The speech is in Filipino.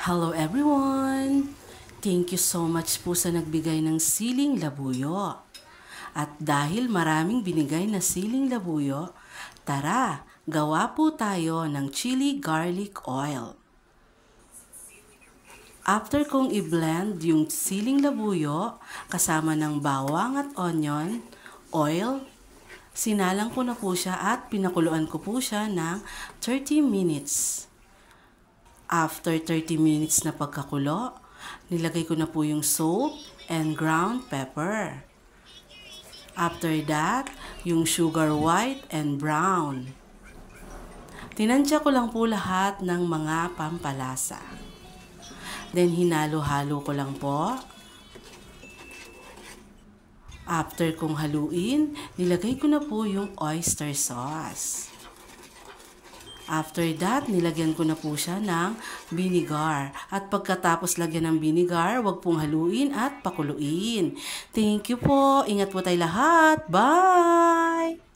Hello everyone! Thank you so much po sa nagbigay ng siling labuyo. At dahil maraming binigay na siling labuyo, tara, gawa po tayo ng chili garlic oil. After kong i-blend yung siling labuyo kasama ng bawang at onion, oil, sinalang ko na po siya at pinakuluan ko po siya ng 30 minutes. After 30 minutes na pagkakulo, nilagay ko na po yung salt and ground pepper. After that, yung sugar white and brown. Tinansya ko lang po lahat ng mga pampalasa. Then hinalo-halo ko lang po. After kong haluin, nilagay ko na po yung oyster sauce. After that, nilagyan ko na po siya ng vinegar. At pagkatapos lagyan ng vinegar, wag pong haluin at pakuluin. Thank you po. Ingat po tayo lahat. Bye!